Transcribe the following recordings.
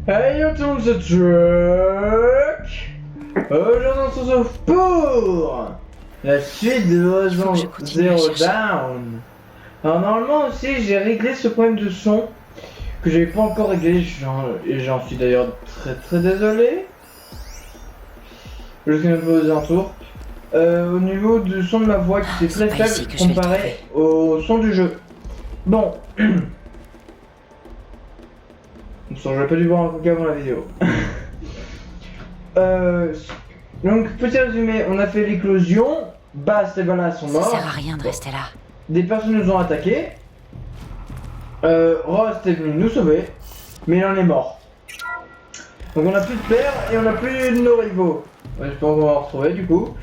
Hey yo tout le monde, c'est Truck. Aujourd'hui on se retrouve pour la suite de Horizon Zero Dawn. Alors normalement aussi j'ai réglé ce problème de son que j'avais pas encore réglé et j'en suis d'ailleurs très désolé. Je suis un peu aux alentours. Au niveau du son de ma voix qui était très faible comparé au son du jeu. Bon. J'aurais pas dû boire un coca avant la vidéo. Donc, petit résumé, on a fait l'éclosion. Bast et Bala sont morts. Ça sert à rien de rester là. Des personnes nous ont attaqués. Rost est venu nous sauver. Mais il en est mort. Donc on a plus de père et on a plus de nos rivaux. J'espère qu'on va en retrouver du coup.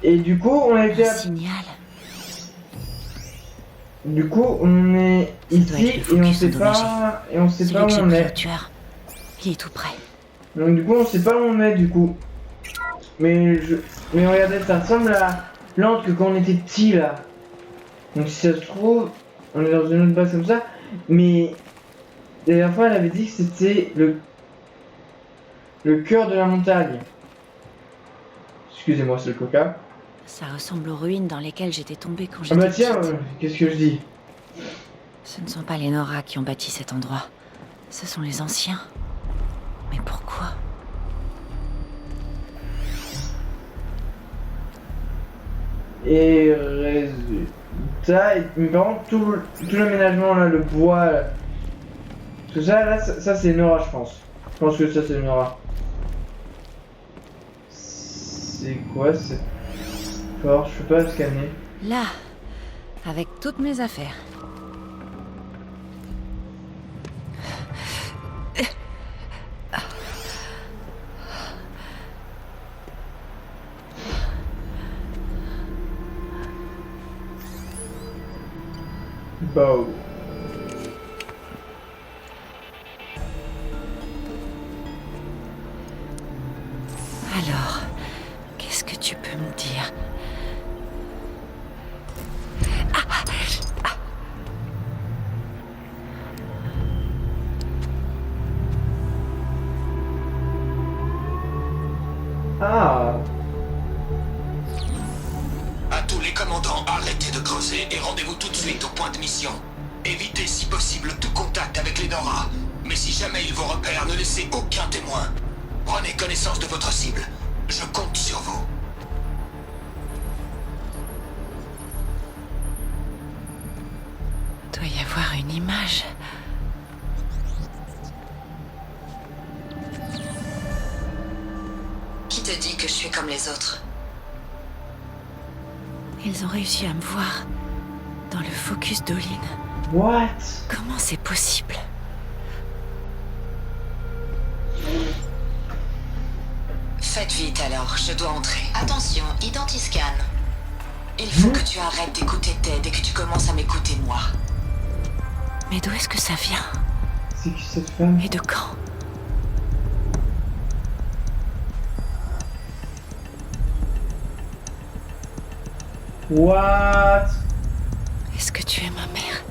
Et du coup, on a été... Un signal. Du coup, on est ici et on sait pas... Et on sait pas où on est. Il est tout près. Donc du coup, on sait pas où on est du coup. Mais regardez, ça ressemble à la plante que quand on était petit là. Donc si ça se trouve, on est dans une autre base comme ça. Mais la dernière fois, elle avait dit que c'était le cœur de la montagne. Excusez-moi, c'est le coca. Ça ressemble aux ruines dans lesquelles j'étais tombée quand Ah j'étais bah tiens, petite. qu'est-ce que je dis? Ce ne sont pas les Nora qui ont bâti cet endroit. Ce sont les anciens. Mais pourquoi? Et résultat, mais par contre, tout l'aménagement là, le bois, là, tout ça, là, ça c'est Nora, je pense. Je pense que ça c'est Nora. C'est quoi cette porte? Je peux pas scanner. Là, avec toutes mes affaires. Bow. Alors, qu'est-ce que tu peux me dire? Ah. À tous les commandants, arrêtez de creuser et rendez-vous tout de suite au point de mission. Évitez si possible tout contact avec les Nora. Mais si jamais ils vous repèrent, ne laissez aucun témoin. Prenez connaissance de votre cible. Je compte sur vous. Doit y avoir une image. Qui te dit que je suis comme les autres? Ils ont réussi à me voir dans le focus d'Olin. What? Comment c'est possible? Faites vite alors, je dois entrer. Attention, identiscan. Il faut que tu arrêtes d'écouter Ted et que tu commences à m'écouter moi. Mais d'où est-ce que ça vient? C'est qui cette femme? Et de quand? What? Est-ce que tu es ma mère?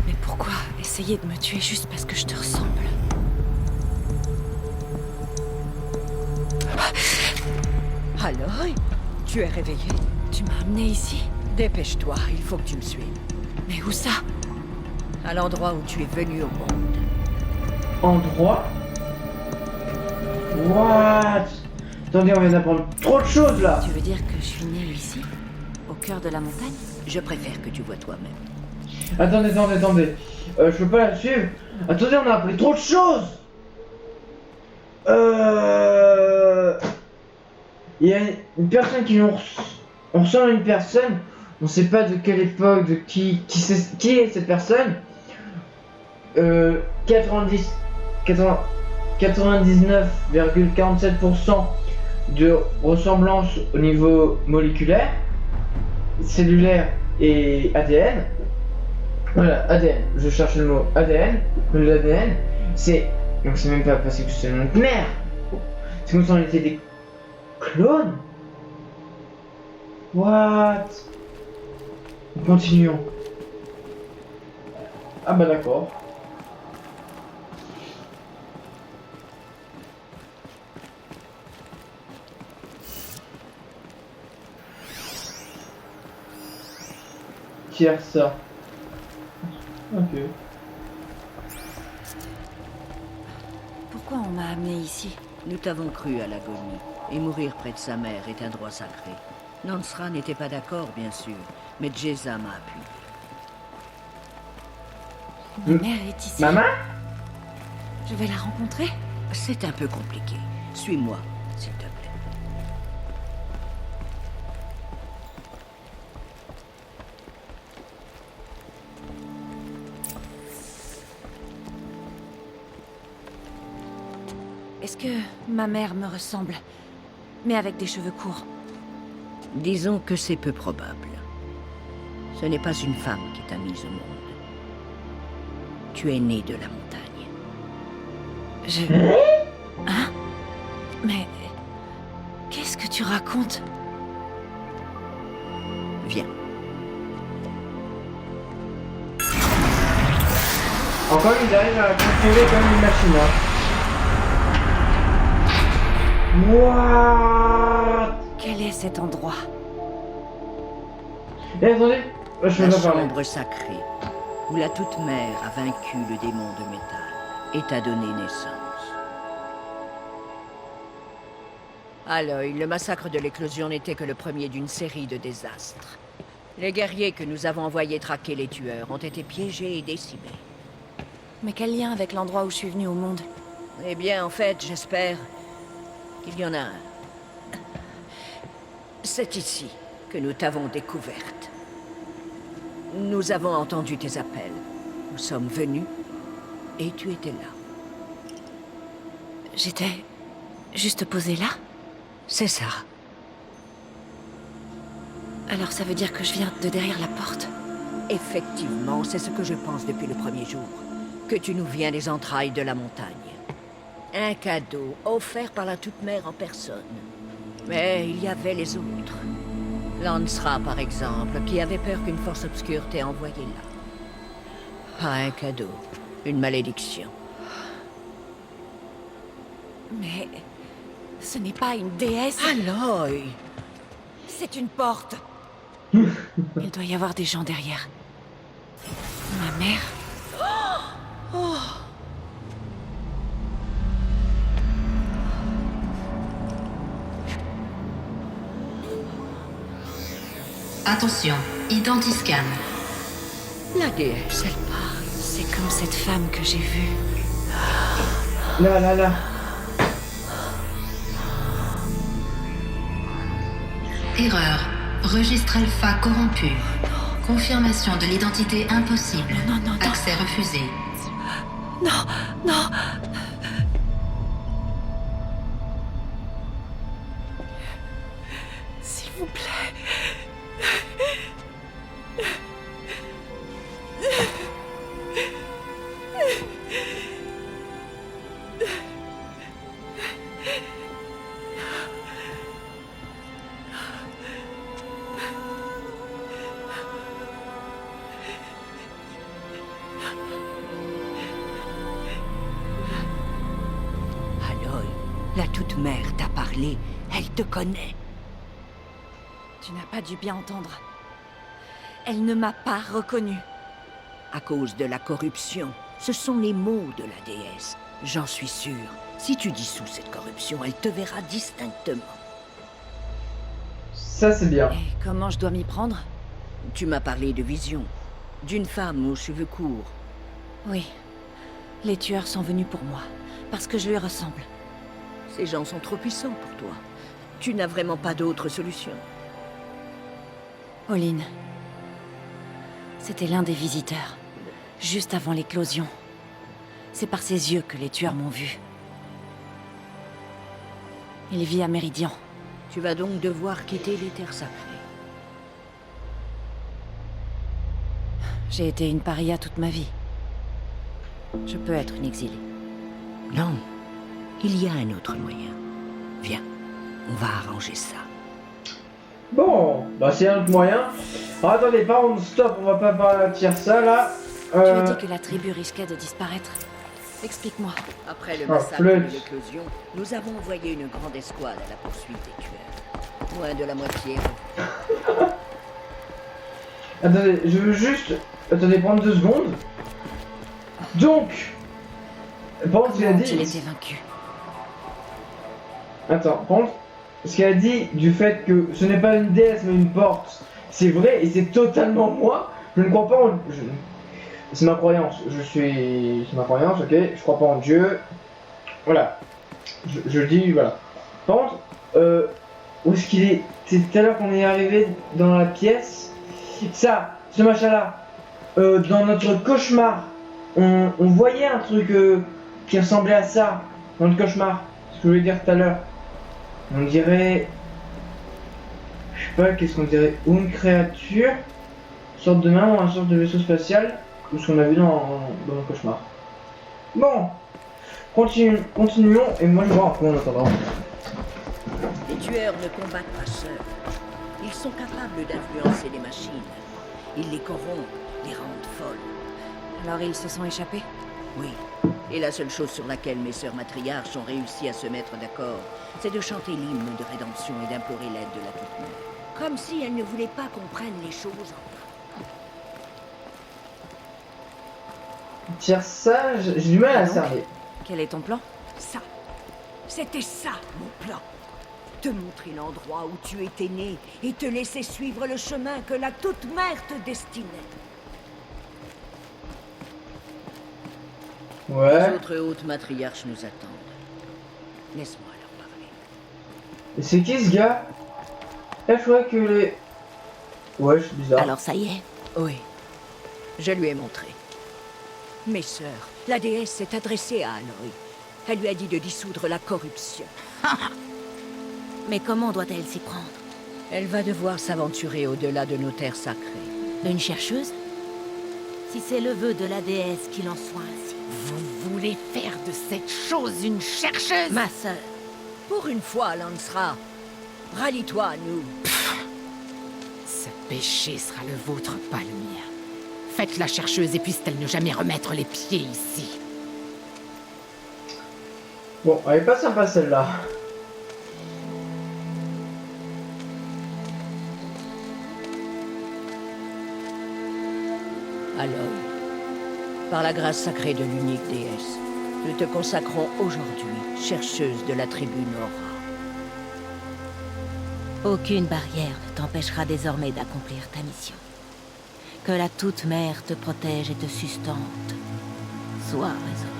Mais pourquoi essayer de me tuer juste parce que je te ressemble? Alors, tu es réveillé? Tu m'as amené ici? Dépêche-toi, il faut que tu me suives. Mais où ça? À l'endroit où tu es venu au monde. Endroit? What? Attendez, on vient d'apprendre trop de choses là. Tu veux dire que je suis née ici? Au cœur de la montagne? Je préfère que tu vois toi-même. Attendez. Je peux pas la suivre. Attendez, on a appris trop de choses. Il y a une personne on ressemble à une personne. On sait pas de quelle époque, de qui est cette personne. 99,47% de ressemblance au niveau moléculaire, cellulaire et ADN. Voilà, ADN, je cherche le mot ADN. L'ADN, c'est. Donc c'est même pas parce que c'est notre mère. C'est comme si on était des clones. What? Continuons. Ah bah d'accord. Tire ça. Ok. Pourquoi on m'a amené ici? Nous t'avons cru à l'agonie, et mourir près de sa mère est un droit sacré. Nansra n'était pas d'accord, bien sûr, mais Jeza m'a appuyé. Ma mère est ici. Maman? Je vais la rencontrer? C'est un peu compliqué. Suis-moi, s'il te plaît. Est-ce que ma mère me ressemble? Mais avec des cheveux courts. Disons que c'est peu probable. Ce n'est pas une femme qui t'a mise au monde. Tu es né de la montagne. Hein? Mais... Qu'est-ce que tu racontes? Viens. Encore ils arrivent à contrôler comme une machine. Hein. What? Quel est cet endroit? Eh attendez, je La vais pas parler. chambre sacrée, où la toute-mère a vaincu le démon de métal et t'a donné naissance. Aloy, le massacre de l'éclosion n'était que le premier d'une série de désastres. Les guerriers que nous avons envoyés traquer les tueurs ont été piégés et décimés. Mais quel lien avec l'endroit où je suis venue au monde? Eh bien, en fait, j'espère qu'il y en a un. C'est ici que nous t'avons découverte. Nous avons entendu tes appels. Nous sommes venus et tu étais là. J'étais... juste posée là? C'est ça. Alors ça veut dire que je viens de derrière la porte? Effectivement, c'est ce que je pense depuis le premier jour. Que tu nous viens des entrailles de la montagne. Un cadeau offert par la toute-mère en personne. Mais il y avait les autres. Lansra, par exemple, qui avait peur qu'une force obscure t'ait envoyé là. Pas un cadeau, une malédiction. Mais... ce n'est pas une déesse, Aloy! c'est une porte. Il doit y avoir des gens derrière. Ma mère? Attention, identiscan. La déesse. Elle parle. C'est comme cette femme que j'ai vue. Là, là, là. Erreur. Registre alpha corrompu. Confirmation de l'identité impossible. Non, non, non. Accès refusé. Non, non. S'il vous plaît. Aloy, la toute-mère t'a parlé. Elle te connaît. Tu n'as pas dû bien entendre. Elle ne m'a pas reconnue. À cause de la corruption. Ce sont les mots de la déesse. J'en suis sûr. Si tu dissous cette corruption, elle te verra distinctement. Ça c'est bien. Et comment je dois m'y prendre? Tu m'as parlé de vision. D'une femme aux cheveux courts. Oui. Les tueurs sont venus pour moi. Parce que je lui ressemble. Ces gens sont trop puissants pour toi. Tu n'as vraiment pas d'autre solution. Olin. C'était l'un des visiteurs. Juste avant l'éclosion. C'est par ses yeux que les tueurs m'ont vu. Il vit à Méridian. Tu vas donc devoir quitter les terres sacrées. J'ai été une paria toute ma vie. Je peux être une exilée. Non, il y a un autre moyen. Viens, on va arranger ça. Bon. Bah c'est un autre moyen. Alors, attendez, par contre, stop, on va pas partir ça là. Tu as dit que la tribu risquait de disparaître. Explique-moi. Après le Ah, massacre flûte. de l'éclosion, nous avons envoyé une grande escouade à la poursuite des tueurs. Moins de la moitié. Attendez, je veux juste... Attendez, prendre 2 secondes. Donc... Par contre, ce qu'elle a Comment ont-ils dit... été vaincus? Attends, par contre, ce qu'elle a dit du fait que ce n'est pas une déesse mais une porte, c'est vrai et c'est totalement moi. Je ne crois pas en... C'est ma croyance, c'est ma croyance, ok. Je crois pas en Dieu. Voilà. Je dis, voilà. Par contre, où est-ce qu'il est? C'est tout à l'heure qu'on est arrivé dans la pièce. Ça, ce machin-là. Dans notre cauchemar, on voyait un truc qui ressemblait à ça dans le cauchemar. Ce que je voulais dire tout à l'heure. On dirait... Je sais pas, qu'est-ce qu'on dirait? Ou une créature, une sorte de main ou une sorte de vaisseau spatial, ou ce qu'on a vu dans le cauchemar. Bon, continuons, et moi je vais voir un peu en attendant. Les tueurs ne combattent pas seuls. Ils sont capables d'influencer les machines. Ils les corrompent, les rendent folles. Alors ils se sont échappés? Oui. Et la seule chose sur laquelle mes sœurs matriarches ont réussi à se mettre d'accord, c'est de chanter l'hymne de rédemption et d'implorer l'aide de la Toute-Mère. Comme si elles ne voulaient pas qu'on prenne les choses en main. Tire ça, j'ai du mal à Et donc cerner. Quel est ton plan? Ça, c'était ça, mon plan. Te montrer l'endroit où tu étais né et te laisser suivre le chemin que la Toute-Mère te destinait. Ouais. Les autres hautes matriarches nous attendent. Laisse-moi leur parler. Et c'est qui ce gars? Il faudrait que les... Ouais, c'est bizarre. Alors ça y est. Oui, je lui ai montré. Mes sœurs, la déesse s'est adressée à Aloy. Elle lui a dit de dissoudre la corruption. Mais comment doit-elle s'y prendre? Elle va devoir s'aventurer au-delà de nos terres sacrées. Une chercheuse? Si c'est le vœu de la déesse qu'il en soit ainsi. Vous voulez faire de cette chose une chercheuse? Ma sœur, Pour une fois, Lancera, rallie-toi à nous. Ce péché sera le vôtre, pas le mien. Faites la chercheuse et puisse-t-elle ne jamais remettre les pieds ici. Bon, elle est pas sympa celle-là. Aloy, par la grâce sacrée de l'unique déesse, nous te consacrons aujourd'hui chercheuse de la tribu Nora. aucune barrière ne t'empêchera désormais d'accomplir ta mission. Que la Toute-Mère te protège et te sustente. Sois résolu.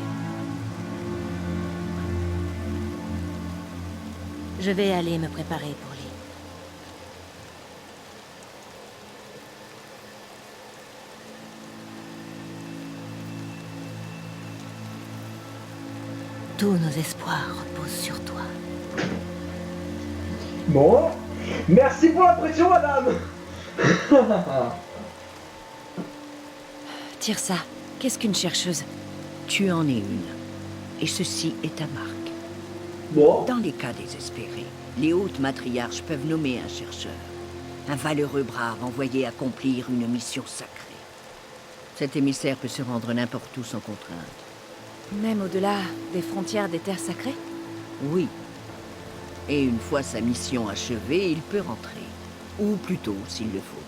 Je vais aller me préparer pour l'île. Tous nos espoirs reposent sur toi. Bon. Merci pour la pression, madame. Tire ça. Qu'est-ce qu'une chercheuse? Tu en es une, et ceci est ta marque. Bon. Dans les cas désespérés, les hautes matriarches peuvent nommer un chercheur, un valeureux brave envoyé accomplir une mission sacrée. Cet émissaire peut se rendre n'importe où sans contrainte. Même au-delà des frontières des terres sacrées? Oui. Et une fois sa mission achevée, il peut rentrer. Ou plutôt, s'il le faut.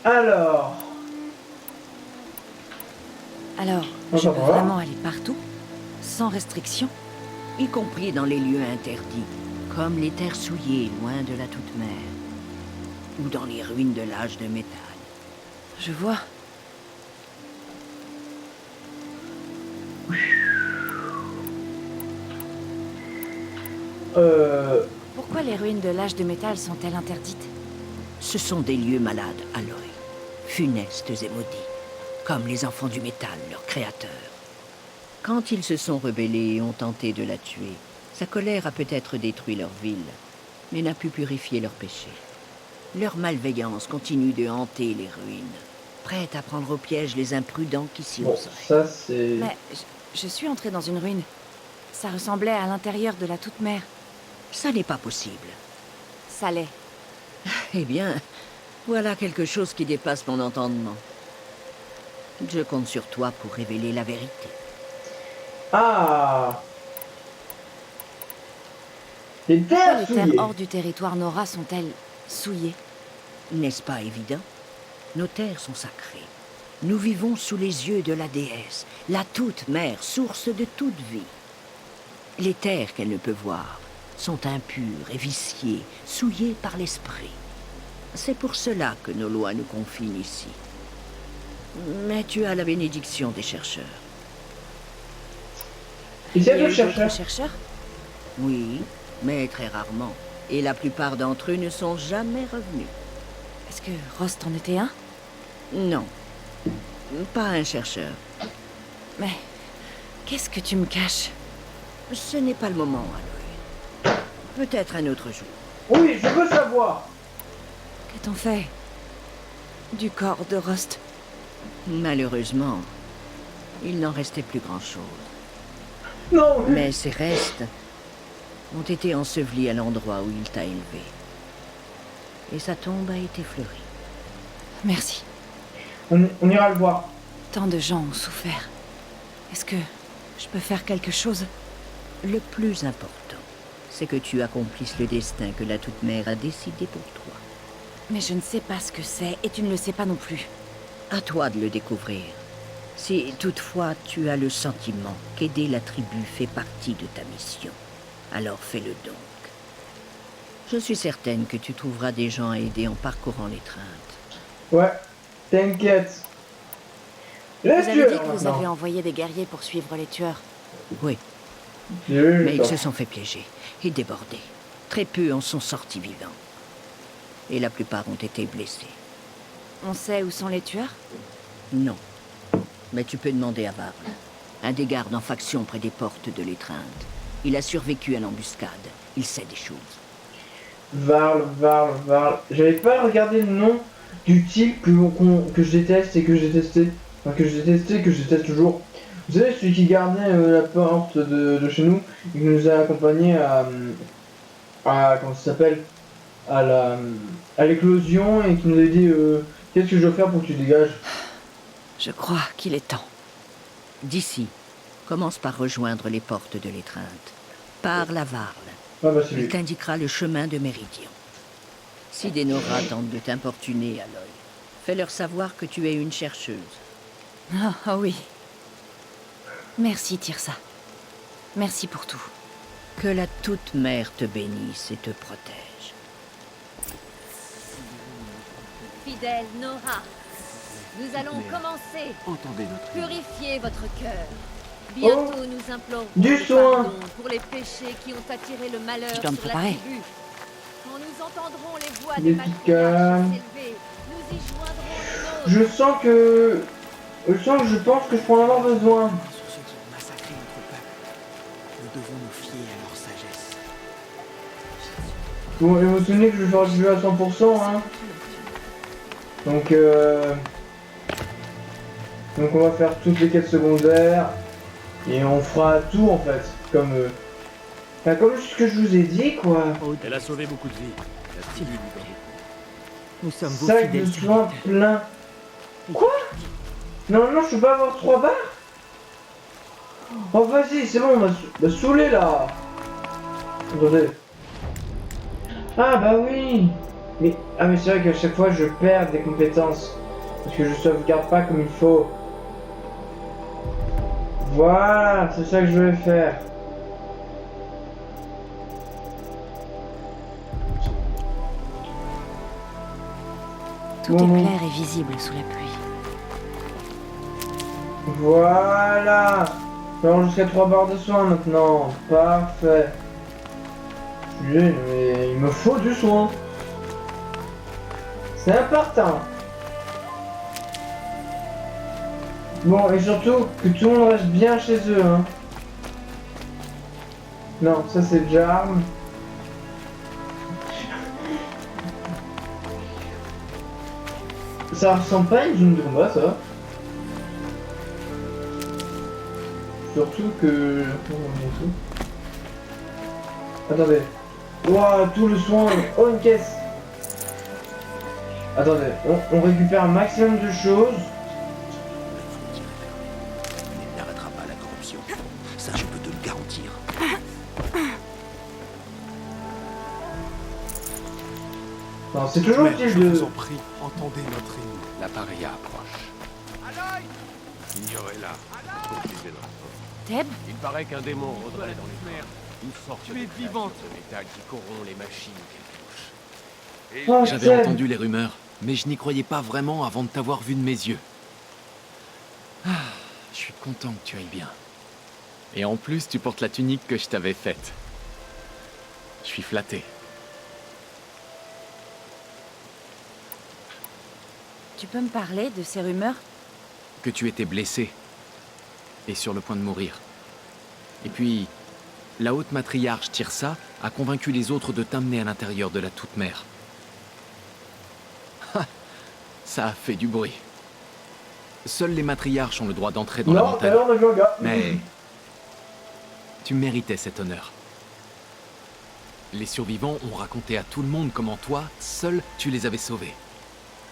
Alors... Alors, On je va peux voir. vraiment aller partout? Sans restriction? Y compris dans les lieux interdits, comme les terres souillées loin de la Toute-Mère. Ou dans les ruines de l'âge de métal. Je vois. Pourquoi les ruines de l'âge de métal sont-elles interdites? Ce sont des lieux malades, Aloy. Funestes et maudits. Comme les enfants du métal, leur créateur. Quand ils se sont rebellés et ont tenté de la tuer, sa colère a peut-être détruit leur ville, mais n'a pu purifier leurs péchés. Leur malveillance continue de hanter les ruines, prête à prendre au piège les imprudents qui s'y Bon, oseraient. ça c'est... Mais je suis entrée dans une ruine. Ça ressemblait à l'intérieur de la Toute-Mère. Ça n'est pas possible. ça l'est. Eh bien, voilà quelque chose qui dépasse mon entendement. Je compte sur toi pour révéler la vérité. Ah. Les Pourquoi terres les terres souillées. hors du territoire Nora sont-elles souillées? N'est-ce pas évident? Nos terres sont sacrées. Nous vivons sous les yeux de la déesse, la toute-mère, source de toute vie. Les terres qu'elle ne peut voir sont impures et viciées, souillées par l'esprit. C'est pour cela que nos lois nous confinent ici. Mais tu as la bénédiction des chercheurs. Il y a deux d'autres chercheurs. chercheurs? Oui, mais très rarement. Et la plupart d'entre eux ne sont jamais revenus. Est-ce que Rost en était un? Non, pas un chercheur. Mais qu'est-ce que tu me caches? Ce n'est pas le moment, Aloy. Peut-être un autre jour. Oui, je veux savoir. Qu'a-t-on fait du corps de Rost? Malheureusement, il n'en restait plus grand-chose. Non. Mais ses restes ont été ensevelis à l'endroit où il t'a élevé. Et sa tombe a été fleurie. Merci. On ira le voir. Tant de gens ont souffert. Est-ce que je peux faire quelque chose? Le plus important, c'est que tu accomplisses le destin que la Toute-Mère a décidé pour toi. Mais je ne sais pas ce que c'est et tu ne le sais pas non plus. À toi de le découvrir. Si toutefois tu as le sentiment qu'aider la tribu fait partie de ta mission, alors fais-le donc. Je suis certaine que tu trouveras des gens à aider en parcourant l'étreinte. Ouais. T'inquiète. Vous Les avez tueurs, dit que vous maintenant. avez envoyé des guerriers pour suivre les tueurs. Oui, J'ai eu le mais ils temps. se sont fait piéger et déborder. Très peu en sont sortis vivants. Et la plupart ont été blessés. On sait où sont les tueurs? Non. Mais tu peux demander à Varl. Un des gardes en faction près des portes de l'étreinte. Il a survécu à l'embuscade. Il sait des choses. Varl. J'avais pas regardé le nom du type que je déteste et que j'ai testé. Enfin, que j'ai détesté et que je déteste toujours. Vous savez, celui qui gardait la porte de chez nous et qui nous a accompagnés comment ça s'appelle, à l'éclosion et qui nous a dit qu'est-ce que je dois faire pour que tu dégages. Je crois qu'il est temps. D'ici, commence par rejoindre les portes de l'étreinte. Parle à Varl. Ah bah c'est Il lui. t'indiquera le chemin de Méridion. Si des Nora tentent de t'importuner, Aloy, fais-leur savoir que tu es une chercheuse. Ah oui. Merci, Tirsa. Merci pour tout. Que la Toute-Mère te bénisse et te protège. Fidèle Nora, nous allons commencer. Entendez notre Purifiez votre cœur. Bientôt nous implorons Du le soin. pardon pour les péchés qui ont attiré le malheur Je dois me sur la préparer. tribu. Quand nous entendrons les voix Des des matriarches calmes. s'élever, nous y joindrons les nôtres. Je sens que je pense que je peux en avoir besoin. sur ceux qui ont massacré notre peuple. Nous devons nous fier à leur sagesse. Bon, et vous vous souvenez que je vais faire du jeu à 100%, hein. Donc on va faire toutes les quêtes secondaires et on fera tout en fait, comme comme ce que je vous ai dit quoi. Elle a sauvé beaucoup de vies. La tribu lui doit beaucoup. Nous sommes vos Sac de fidèles soins serviteurs. plein. Quoi? Non, je peux pas avoir 3 barres. Oh vas-y, c'est bon, on m'a saoulé là. Attendez. Ah bah oui. Mais c'est vrai qu'à chaque fois je perds des compétences parce que je sauvegarde pas comme il faut. Voilà, c'est ça que je vais faire. Tout Bon. est clair et visible sous la pluie. Voilà. Alors jusqu'à 3 barres de soin maintenant. Parfait. Putain, mais il me faut du soin. C'est important. Bon, et surtout que tout le monde reste bien chez eux, hein. Non, ça c'est Jarm. Ça ressemble pas à une zone de combat, ça. Surtout que... Attendez. Ouah, tout le soin. Oh, une caisse. Attendez, on récupère un maximum de choses. Il n'arrêtera pas la corruption. Ça, je peux te le garantir. Non, c'est toujours Mais utile je de... vous en prie, entendez notre ennemi. La paria approche. Ignorez-la. Poursuivez notre porte. Teb, Il paraît qu'un démon rôderait dans les mers. Une sorte de vivante de métal qui corrompt les machines qu'elle touche. Oh, J'avais Seb. entendu les rumeurs, mais je n'y croyais pas vraiment avant de t'avoir vu de mes yeux. Ah, je suis content que tu ailles bien. Et en plus, tu portes la tunique que je t'avais faite. Je suis flatté. tu peux me parler de ces rumeurs? Que tu étais blessé. Et sur le point de mourir. Et puis, la haute matriarche Tirsa a convaincu les autres de t'amener à l'intérieur de la Toute-Mère. Ha, ça a fait du bruit. Seuls les matriarches ont le droit d'entrer dans la Non, montagne. alors on a vu un gars. Mais tu méritais cet honneur. Les survivants ont raconté à tout le monde comment toi, seul, tu les avais sauvés.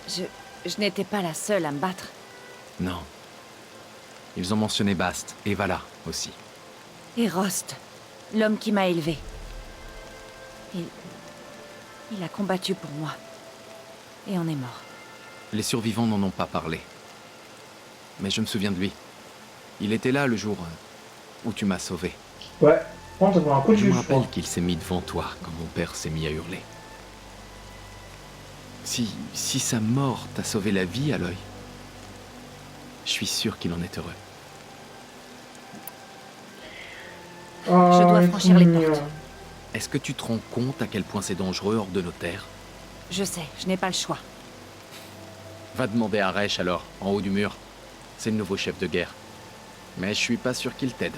Je n'étais pas la seule à me battre. Non. Ils ont mentionné Bast et Vala aussi. Et Rost, l'homme qui m'a élevé. Il a combattu pour moi. Et on est mort. Les survivants n'en ont pas parlé. Mais je me souviens de lui. Il était là le jour où tu m'as sauvé. Ouais, prends ça pour un coup de Je jus, me je rappelle crois. qu'il s'est mis devant toi quand mon père s'est mis à hurler. Si sa mort t'a sauvé la vie à l'œil, je suis sûr qu'il en est heureux. Oh, Je dois ils franchir sont les mignons. portes. Est-ce que tu te rends compte à quel point c'est dangereux hors de nos terres? Je sais, je n'ai pas le choix. Va demander à Resh alors, en haut du mur. C'est le nouveau chef de guerre. Mais je suis pas sûr qu'il t'aide.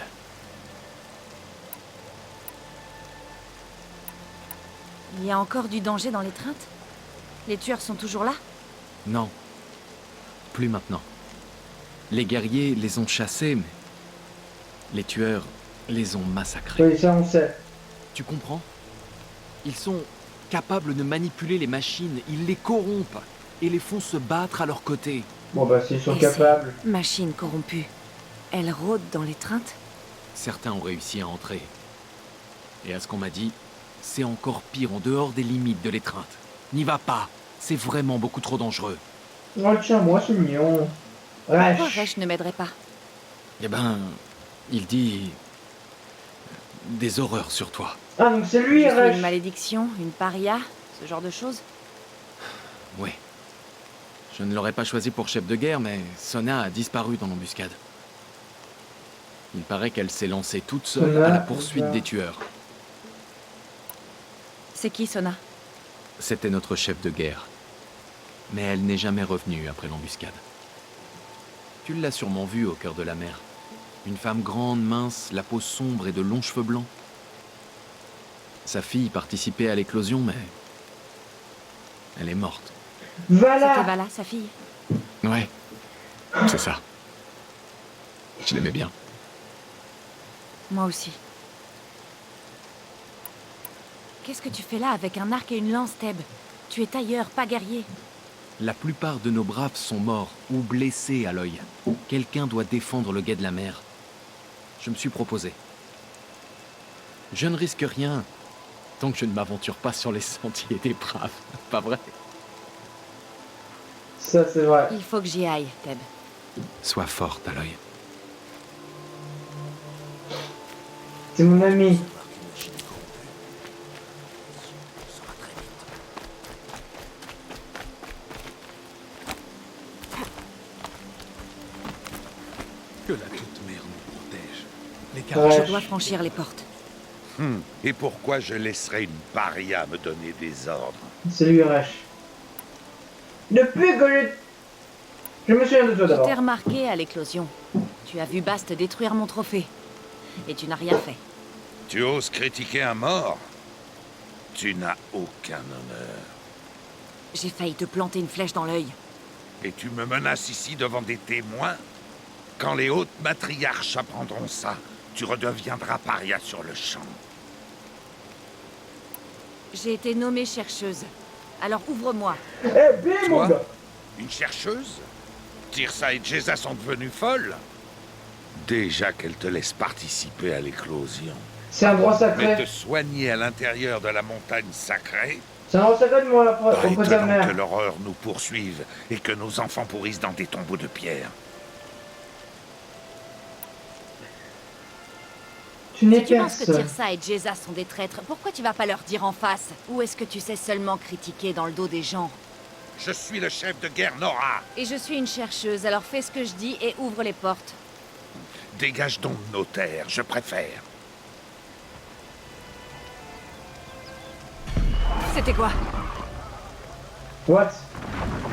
Il y a encore du danger dans l'étreinte? Les tueurs sont toujours là? Non. Plus maintenant. Les guerriers les ont chassés, mais les tueurs les ont massacrés. Oui, ça on sait. Tu comprends? Ils sont capables de manipuler les machines, ils les corrompent et les font se battre à leur côté. Bon bah s'ils sont Et capables. ces machines corrompues, elles rôdent dans l'étreinte? Certains ont réussi à entrer. Et à ce qu'on m'a dit, c'est encore pire en dehors des limites de l'étreinte. N'y va pas, c'est vraiment beaucoup trop dangereux. Oh tiens, moi c'est mignon. Pourquoi Resh. Resh ne m'aiderait pas? Eh ben, il dit des horreurs sur toi. Ah donc c'est lui, Je suis Resh. une malédiction, une paria, ce genre de choses? Oui. Je ne l'aurais pas choisi pour chef de guerre, mais Sona a disparu dans l'embuscade. Il paraît qu'elle s'est lancée toute seule Sona, à la poursuite Sona. des tueurs. C'est qui, Sona? C'était notre chef de guerre. Mais elle n'est jamais revenue après l'embuscade. Tu l'as sûrement vue au cœur de la mer. Une femme grande, mince, la peau sombre et de longs cheveux blancs. Sa fille participait à l'éclosion, mais elle est morte. C'était Voilà. Vala, sa fille? Ouais, c'est ça. Je l'aimais bien. Moi aussi. Qu'est-ce que tu fais là avec un arc et une lance, Teb? Tu es tailleur, pas guerrier. La plupart de nos braves sont morts ou blessés à l'œil. Quelqu'un doit défendre le guet de la mer. Je me suis proposé. Je ne risque rien tant que je ne m'aventure pas sur les sentiers des braves. Pas vrai? Ça c'est vrai. Il faut que j'y aille, Teb. Sois forte à l'œil. C'est mon ami. Savoir qu'une machine est corrompue, on saura très vite. Que la toute-mère nous protège. Les Ouais. cartes. Je dois franchir les portes. Et pourquoi je laisserais une paria me donner des ordres? C'est lui, Resh. Depuis que je me souviens de toi Je t'ai d'abord. remarqué à l'éclosion. Tu as vu Bast détruire mon trophée. Et tu n'as rien fait. Tu oses critiquer un mort? Tu n'as aucun honneur. J'ai failli te planter une flèche dans l'œil. Et tu me menaces ici devant des témoins? Quand les hautes matriarches apprendront ça, tu redeviendras paria sur le champ. J'ai été nommée chercheuse. Alors ouvre-moi. Eh, bim, mon Toi gars. Une chercheuse? Tirsa et Jeza sont devenues folles? Déjà qu'elles te laissent participer à l'éclosion. C'est un droit Mais sacré. te soigner à l'intérieur de la montagne sacrée? C'est un droit sacré de moi auprès de ta Étonnant mère. que l'horreur nous poursuive et que nos enfants pourrissent dans des tombeaux de pierre. Tu n'es Si tu penses que personne. Tirsa et Jeza sont des traîtres, pourquoi tu vas pas leur dire en face? Ou est-ce que tu sais seulement critiquer dans le dos des gens? Je suis le chef de guerre Nora. Et je suis une chercheuse, alors fais ce que je dis et ouvre les portes. Dégage donc de nos terres, je préfère. C'était quoi? What?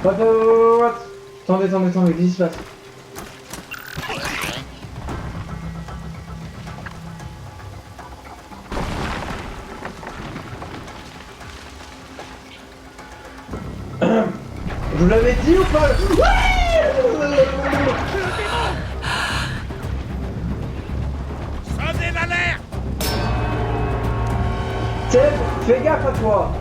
What? Attendez, qu'est-ce qui se passe? Je vous l'avais dit ou pas? Sonnez l'alerte! Seb, fais gaffe à toi.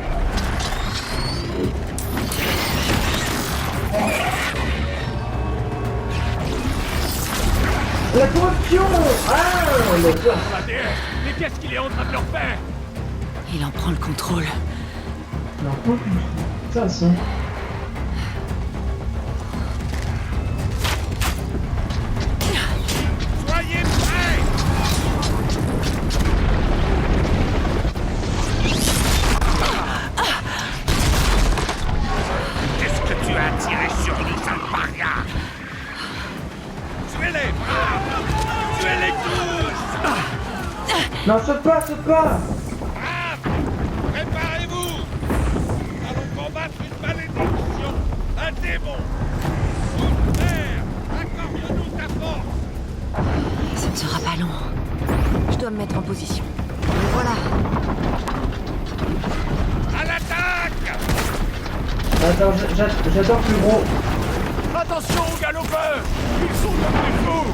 La corruption! Ah, le Mais qu'est-ce qu'il est en train de leur faire? Il en prend le contrôle. Non, ça, ça. Soyez prêts! Qu'est-ce que tu as tiré sur nous, sale paria? Tuez-les, braves! Tuez-les tous! Non, saute pas! Braves! Préparez-vous! Nous allons combattre une malédiction, un démon! Toute terre, accorde-nous ta force! Ça ne sera pas long. Je dois me mettre en position. Me voilà. À l'attaque! Attends, j'adore plus gros. Attention aux galopeurs! Ils sont comme des fous!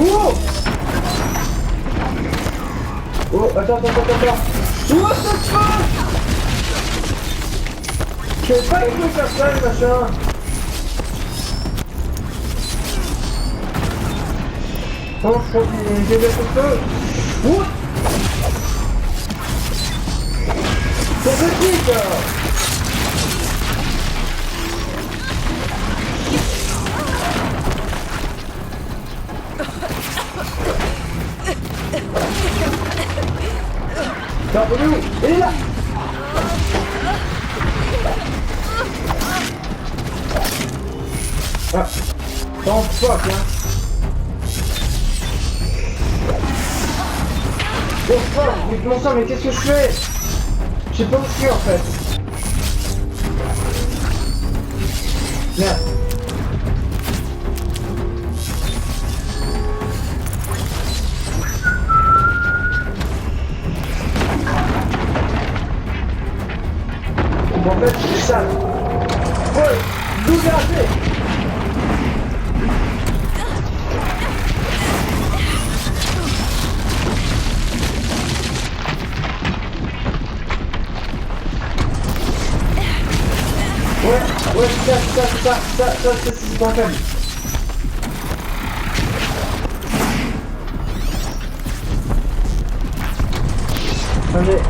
Oh! Oh, attends. What the fuck? Je savais pas qu'il pouvait faire ça, le machin. Oh, je crois qu'il dégage le feu. What? C'est petit, ça. T'as entendu où? Il est là. Ah, don't fuck, hein. Oh fuck, mais comment ça, mais qu'est-ce que je fais? Je sais pas où je suis en fait. Merde. Donc en fait, c'est ça. Ouais, d'où j'ai raté. Ouais, ça, c'est pas faible. Allez.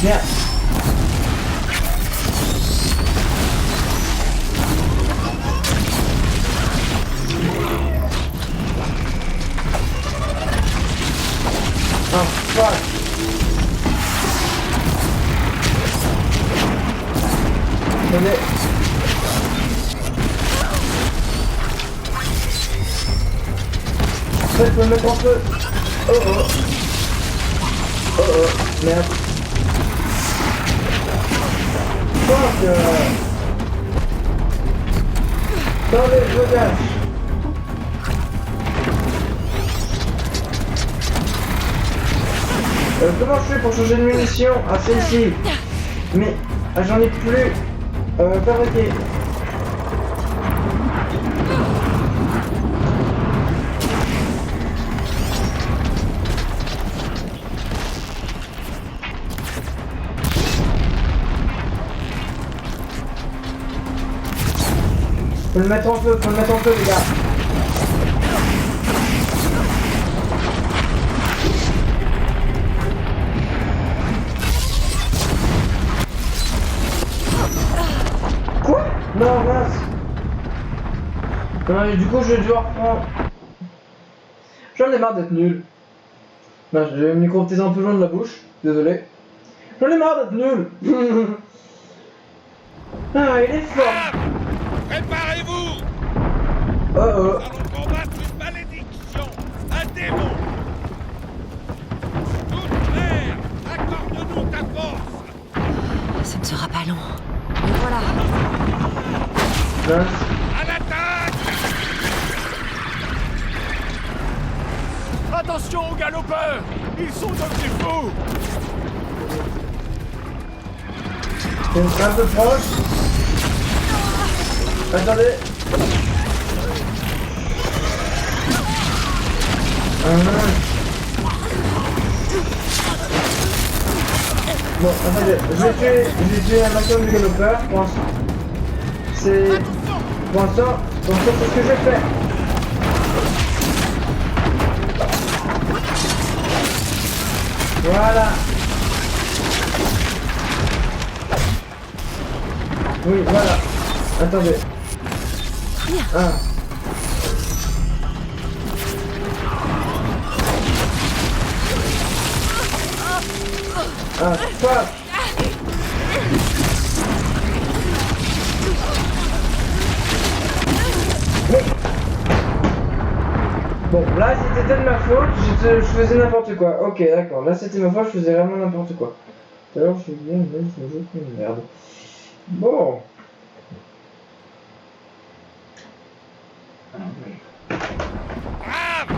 Merde. Oh, fuck. Attendez. En fait, je peux me mettre en feu. Oh, merde. Fuck. Attendez, je me gâche. Comment je fais pour changer de munitions? Ah, c'est ici. Mais j'en ai plus. Fabriqué. Faut le mettre en feu, les gars. Quoi? Non, mince. Non, mais du coup, je vais devoir prendre... J'en ai marre d'être nul. Non, j'ai le micro peut-être un peu loin de la bouche. Désolé. J'en ai marre d'être nul. Ah, il est fort. Préparez-vous! Oh oh. Nous allons combattre une malédiction, un démon! Toute mère, accorde-nous ta force! Ce ne sera pas long. Mais voilà. Mince. À l'attaque! Attention aux galopeurs! Ils sont comme des fous! C'est un peu proche. Attendez. Bon, attendez, je vais tuer un maximum de galopeurs. Pour l'instant, c'est ce que je vais faire. Voilà. Oui, voilà. Attendez. Ah. Ah, fuck. Mais... Bon, là c'était de ma faute, je faisais n'importe quoi. Ok, d'accord, là c'était ma faute, je faisais vraiment n'importe quoi. Tout à l'heure je suis bien, une merde. Bon. Brave!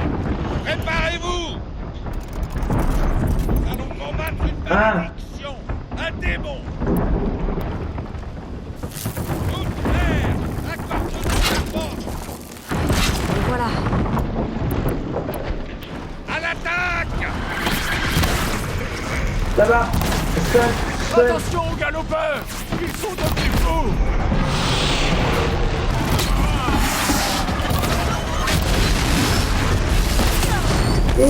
Préparez-vous! Nous allons combattre une malédiction, un démon! Toute mère, accorde-nous ta force! Voilà. À l'attaque! Là-bas. Attention aux galopeurs! Ils sont comme des fous! Oh,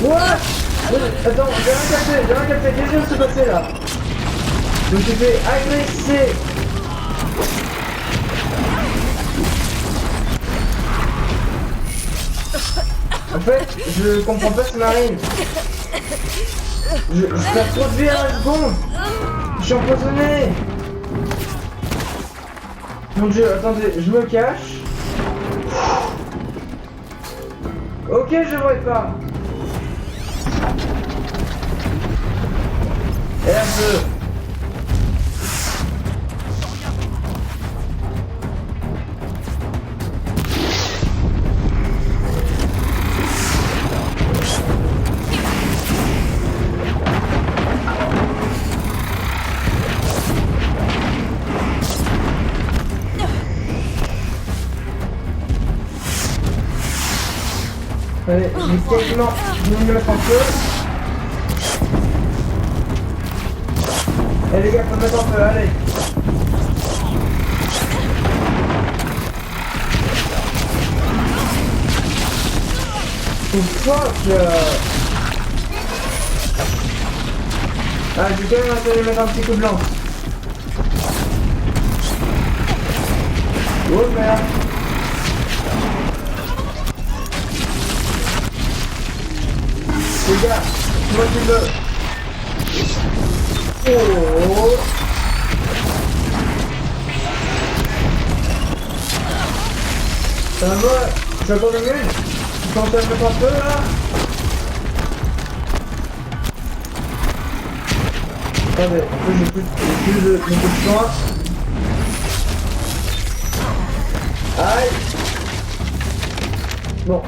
what? Attends, j'ai rien capté, qu'est-ce qui vient de se passer là? Je me suis fait agresser. En fait, je comprends pas ce marine. Je perds trop de vie à la seconde. Je suis empoisonné. Mon dieu, attendez, je me cache. Ok, je vois pas. R2. Allez, j'ai quasiment fini de me mettre en feu. Allez les gars, faut me mettre en feu, allez. Oh fuck. Ah, j'ai quand même essayé de mettre un petit coup de lance. Oh merde. Les gars, moi tu veux. Oh. Ça va, je suis encore nul. Tu commences à me mettre un peu là. Attendez, en fait j'ai plus de soin. Aïe. Bon,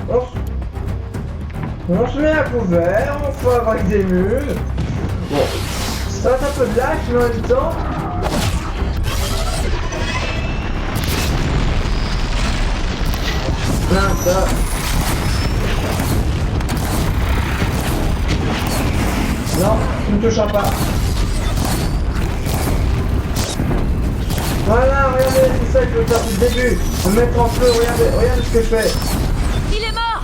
on se met à couvert, on fait avec des mules. Bon, ça fait un peu de lâche, mais en même temps... Non, ça... Non, tu ne toucheras pas. Voilà, regardez, c'est ça que je veux faire depuis le début. Me mettre en feu, regardez ce que je fais. Il est mort!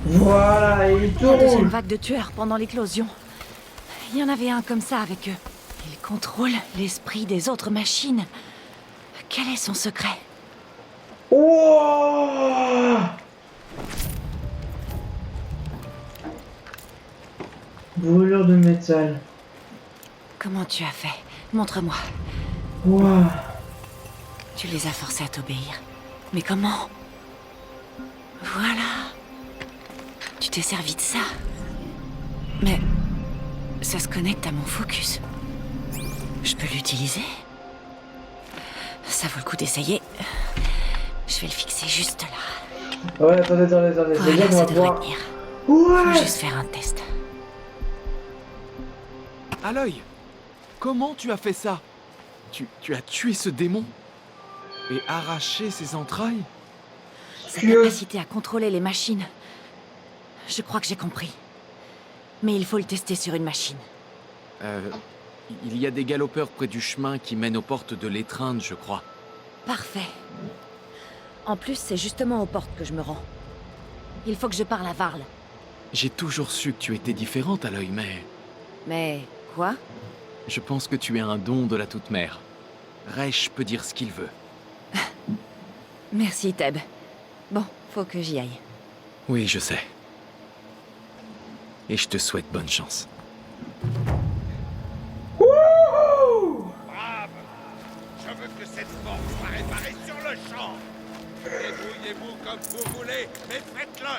Voilà, et il tourne. Deuxième vague de tueurs pendant l'éclosion. Il y en avait un comme ça avec eux. Il contrôle l'esprit des autres machines. Quel est son secret? Wow. Brûlure de métal. Comment tu as fait? Montre-moi. Wow. Tu les as forcés à t'obéir. Mais comment? Voilà. Tu t'es servi de ça. Mais ça se connecte à mon focus. Je peux l'utiliser? Ça vaut le coup d'essayer. Je vais le fixer juste là. Ouais, attendez. Voilà, Déjà, on ça va devrait voir. tenir. Ouais. Faut juste faire un test. Aloy, comment tu as fait ça? Tu as tué ce démon? Et arraché ses entrailles? Sa capacité à contrôler les machines. Je crois que j'ai compris. Mais il faut le tester sur une machine. Il y a des galopeurs près du chemin qui mènent aux portes de l'étreinte, je crois. Parfait. En plus, c'est justement aux portes que je me rends. Il faut que je parle à Varl. J'ai toujours su que tu étais différente, Aloy, mais... Mais quoi? Je pense que tu es un don de la Toute-Mère. Resh peut dire ce qu'il veut. Merci, Teb. Bon, faut que j'y aille. Oui, je sais. Et je te souhaite bonne chance. Brave! Je veux que cette porte soit réparée sur le champ. Débrouillez-vous comme vous voulez, mais faites-le!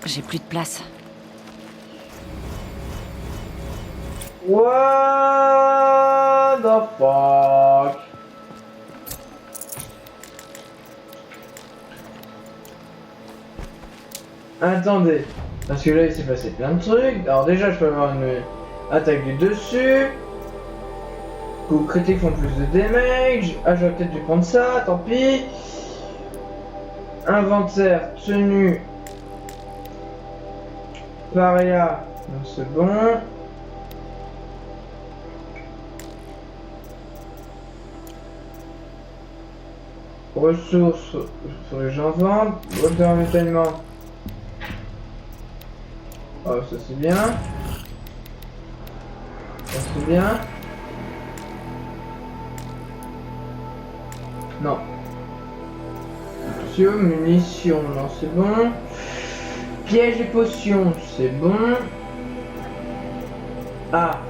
J'ai plus de place. What the fuck? Attendez, parce que là il s'est passé plein de trucs. Alors déjà je peux avoir une attaque du dessus. Coups critiques font plus de damage. Ah j'aurais peut-être dû prendre ça, tant pis. Inventaire, tenue. Paria, donc c'est bon. Ressources, il faudrait que j'en vende. Boîte de ravitaillement. Oh, ça c'est bien. Ça c'est bien. Non. Attention, munitions, non c'est bon. Piège et potions, c'est bon. Ah.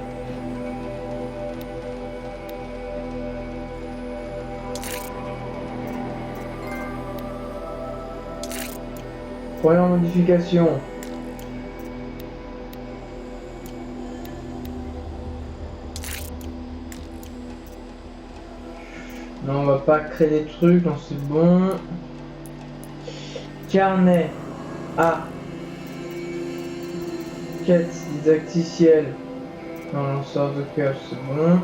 Voyons modification. Non, on va pas créer des trucs, non c'est bon. Carnet. Ah. Quête didacticielle. Non, lanceur de cœur, c'est bon.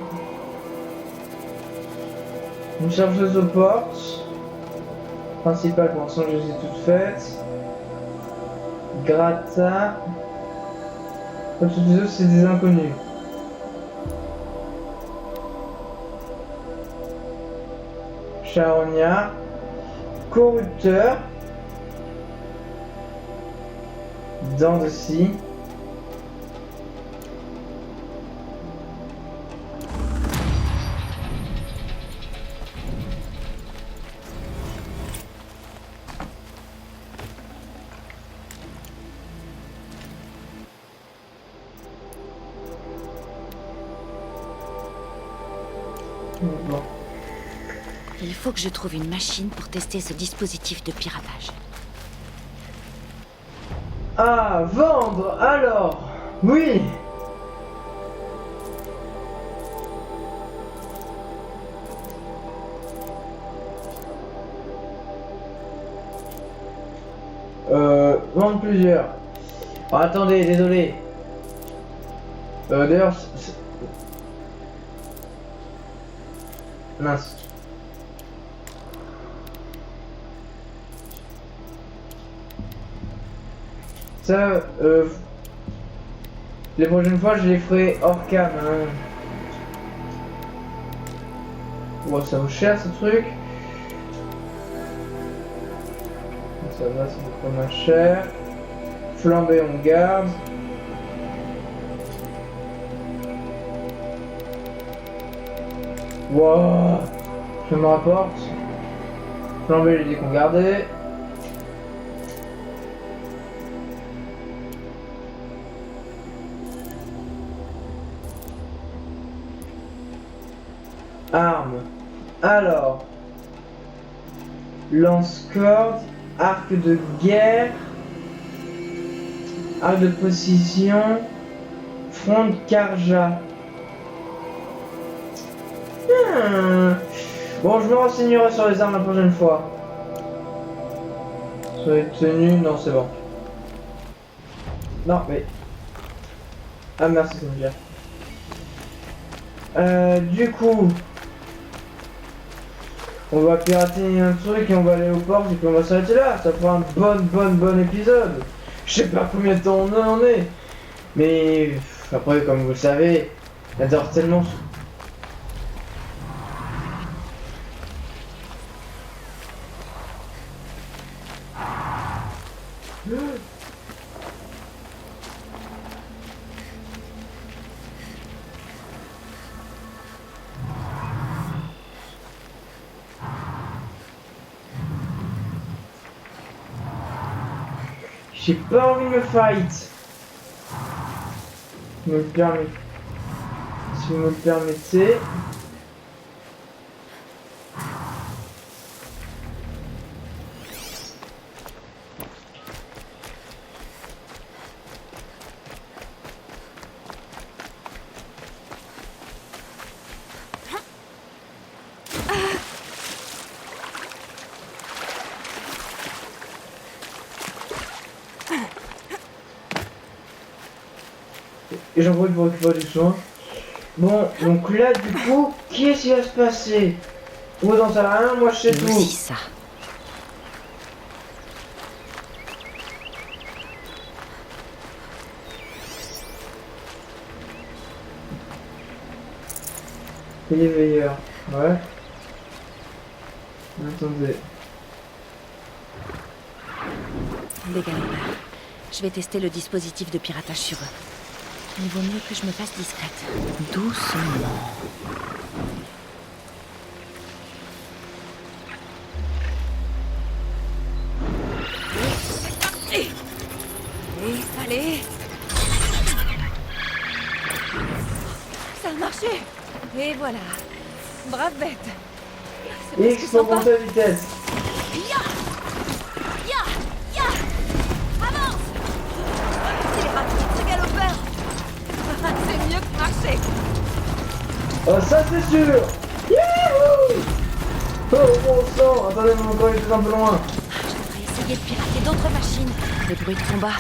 Une chargeuse aux portes. Principale, pour l'instant je les ai toutes faites. Grata. Comme toutes les autres, c'est des inconnus. Charognard. Corrupteur. Dents de scie. Bon. Il faut que je trouve une machine pour tester ce dispositif de piratage. Ah, vendre alors. Oui. vendre plusieurs. Oh, attendez, désolé. D'ailleurs, mince. Ça, les prochaines fois, je les ferai hors cam. Hein. Wow, ça vaut cher ce truc. Ça va, ça vaut pas mal cher. Flambé, on garde. Wow, je me rapporte. Flambé, j'ai dit qu'on gardait. Armes. Alors. Lance-corde. Arc de guerre. Arc de précision. Front de Karja. Bon, je me renseignerai sur les armes la prochaine fois. Sur les tenues, non, c'est bon. Non, mais... Ah, merci, c'est bien. Du coup... On va pirater un truc et on va aller au port et puis on va s'arrêter là. Ça fera un bon épisode. Je sais pas combien de temps on en est. Mais... Après, comme vous le savez, j'adore tellement... J'ai pas envie de me fight. Si vous me permettez. Si vous me permettez. Et j'en profite pour récupérer du soin. Bon, donc là, du coup, qu'est-ce qui va se passer? Vous en savez rien, moi je sais tout. Aussi ça. Les veilleurs, ouais. Attendez. Des galopeurs. Je vais tester le dispositif de piratage sur eux. Il vaut mieux que je me fasse discrète. Doucement. Allez. Ça a marché. Et voilà. Brave bête. X pour monter la vitesse. Avance. C'est rapide, ce galopeur. C'est mieux que marcher. Oh, ça c'est sûr. Youhou. Oh bon sang. Attendez, mon corps est un peu loin. Je devrais essayer de pirater d'autres machines. Les bruits de combat,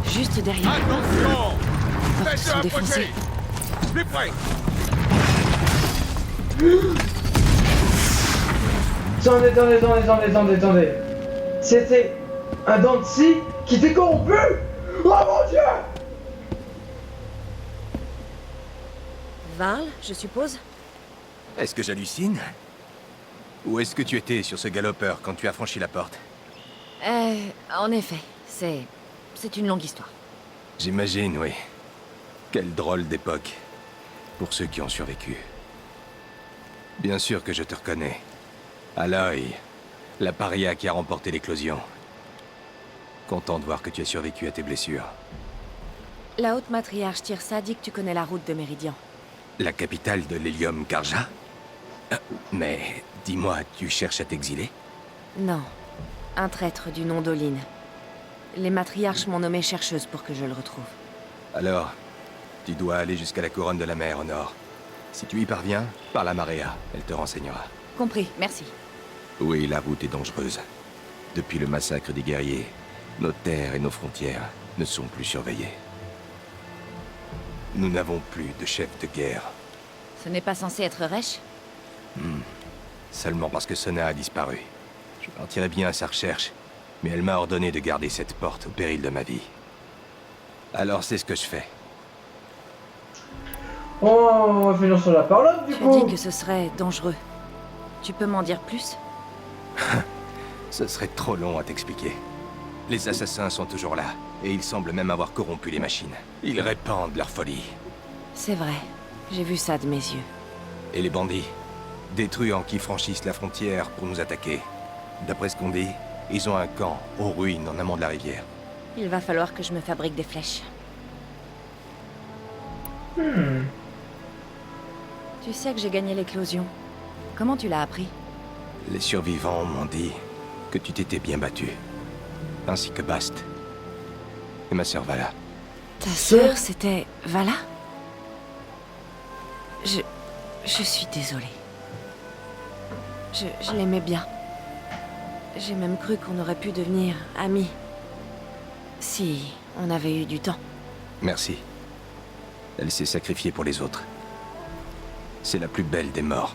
juste derrière. Attention! Les portes sont défoncées. Plus près! Attendez. C'était un dent de scie qui était corrompu. Oh mon dieu! Varl, je suppose? Est-ce que j'hallucine? Ou est-ce que tu étais sur ce galopeur quand tu as franchi la porte? En effet, c'est une longue histoire. J'imagine, oui. Quelle drôle d'époque. Pour ceux qui ont survécu. Bien sûr que je te reconnais. Aloy, la paria qui a remporté l'éclosion. Content de voir que tu as survécu à tes blessures. La haute matriarche Tirsa dit que tu connais la route de Méridian. La capitale de l'Hélium Karja? Mais, dis-moi, tu cherches à t'exiler? Non. Un traître du nom d'Oline. Les matriarches m'ont nommée chercheuse pour que je le retrouve. Alors, tu dois aller jusqu'à la couronne de la mer au nord. Si tu y parviens, parle à Maria, elle te renseignera. Compris, merci. Oui, la route est dangereuse. Depuis le massacre des guerriers, Nos terres et nos frontières ne sont plus surveillées. Nous n'avons plus de chef de guerre. Ce n'est pas censé être Resh? Seulement parce que Sona a disparu. Je partirais bien à sa recherche, mais elle m'a ordonné de garder cette porte au péril de ma vie. Alors c'est ce que je fais. Oh, on va finir sur la parlotte du Tu as coup. dit que ce serait dangereux. Tu peux m'en dire plus? Ce serait trop long à t'expliquer. Les assassins sont toujours là, et ils semblent même avoir corrompu les machines. Ils répandent leur folie. C'est vrai. J'ai vu ça de mes yeux. Et les bandits? Des truands qui franchissent la frontière pour nous attaquer. D'après ce qu'on dit, ils ont un camp aux ruines en amont de la rivière. Il va falloir que je me fabrique des flèches. Tu sais que j'ai gagné l'éclosion. Comment tu l'as appris? Les survivants m'ont dit que tu t'étais bien battu. Ainsi que Bast. Et ma sœur Vala. Ta sœur, c'était Vala? Je suis désolée. Je l'aimais bien. J'ai même cru qu'on aurait pu devenir amis. Si on avait eu du temps. Merci. Elle s'est sacrifiée pour les autres. C'est la plus belle des morts.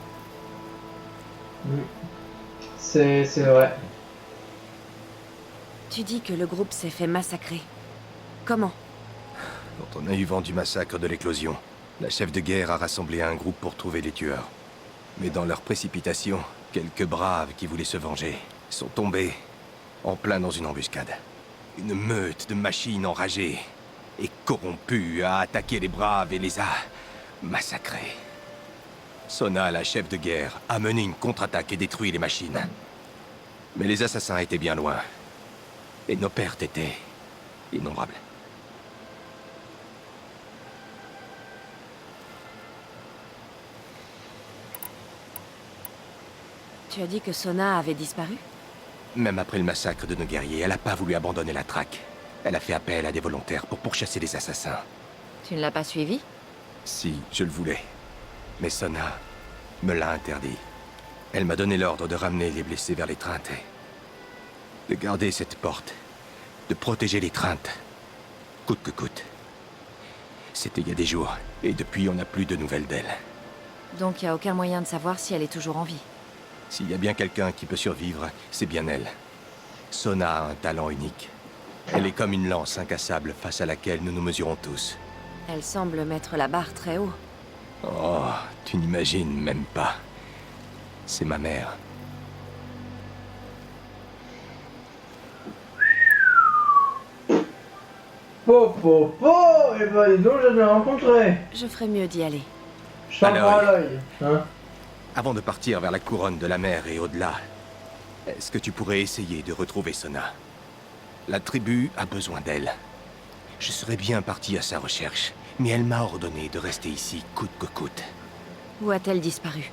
C'est vrai. Tu dis que le groupe s'est fait massacrer. Comment? Quand on a eu vent du massacre de l'éclosion, la chef de guerre a rassemblé un groupe pour trouver les tueurs. Mais dans leur précipitation, quelques braves qui voulaient se venger sont tombés en plein dans une embuscade. Une meute de machines enragées et corrompues a attaqué les braves et les a massacrés. Sona, la chef de guerre, a mené une contre-attaque et détruit les machines. Mais les assassins étaient bien loin. Et nos pertes étaient innombrables. Tu as dit que Sona avait disparu? Même après le massacre de nos guerriers, elle n'a pas voulu abandonner la traque. Elle a fait appel à des volontaires pour pourchasser les assassins. Tu ne l'as pas suivi? Si, je le voulais. Mais Sona me l'a interdit. Elle m'a donné l'ordre de ramener les blessés vers les treintes et de garder cette porte, de protéger les treintes, coûte que coûte. C'était il y a des jours, et depuis on n'a plus de nouvelles d'elle. Donc il n'y a aucun moyen de savoir si elle est toujours en vie. S'il y a bien quelqu'un qui peut survivre, c'est bien elle. Sona a un talent unique. Elle est comme une lance incassable face à laquelle nous nous mesurons tous. Elle semble mettre la barre très haut. Oh, tu n'imagines même pas. C'est ma mère. Eh ben dis donc, je l'ai rencontré. Je ferais mieux d'y aller. Je t'en prends à l'œil, hein. Avant de partir vers la couronne de la mer et au-delà, est-ce que tu pourrais essayer de retrouver Sona? La tribu a besoin d'elle. Je serais bien parti à sa recherche, mais elle m'a ordonné de rester ici coûte que coûte. Où a-t-elle disparu?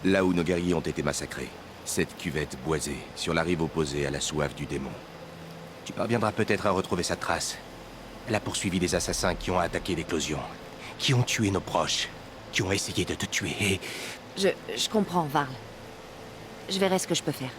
Là où nos guerriers ont été massacrés. Cette cuvette boisée, sur la rive opposée à la soif du démon. Tu parviendras peut-être à retrouver sa trace. Elle a poursuivi les assassins qui ont attaqué l'éclosion, qui ont tué nos proches, qui ont essayé de te tuer et... Je comprends, Varl. Je verrai ce que je peux faire.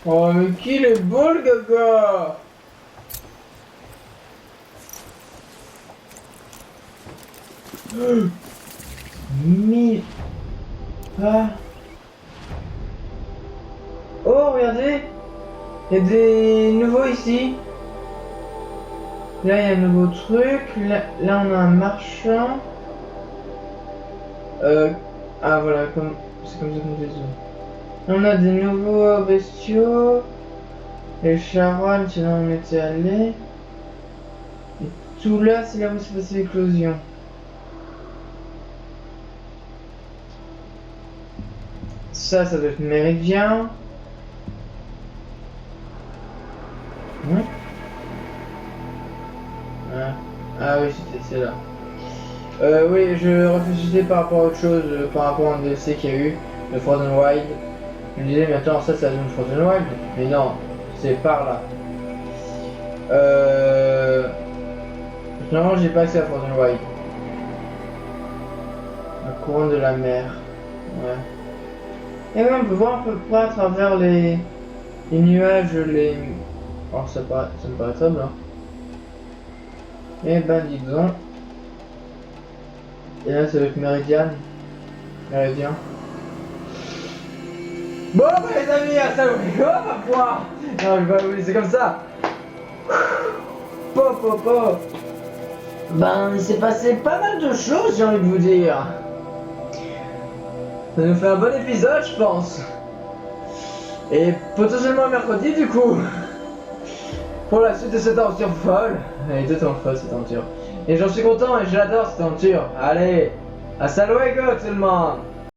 Oh mais qu'il est beau le gaga. Mille. Ah. Oh regardez. Il y a des nouveaux ici. Là il y a un nouveau truc. Là on a un marchand. Ah voilà, c'est comme ça qu'on fait ça. On a des nouveaux bestiaux. Les charognes, c'est là où on était allé. Et tout là, c'est là où s'est passé l'éclosion. Ça doit être méridien. Ah oui, c'est là. Oui, je réfléchissais par rapport à autre chose, par rapport à un DLC qu'il y a eu, le Frozen Wild. Je me disais, mais attends, ça c'est la zone Frozen Wild. Mais non, c'est par là. Finalement, j'ai pas accès à Frozen Wild. La couronne de la mer. Ouais. Et même on peut voir à peu près à travers les nuages, les... Alors ça me paraît très bien. Et ben dis donc. Et là c'est avec Méridien. Bon bah les amis, à ça on va voir. Non je vais vous laisser comme ça. Ben il s'est passé pas mal de choses, j'ai envie de vous dire. Ça nous fait un bon épisode je pense. Et potentiellement mercredi du coup. Pour la suite de cette aventure folle. Elle est totalement folle cette aventure. Et j'en suis content et je l'adore cette aventure. Allez, hasta luego tout le monde.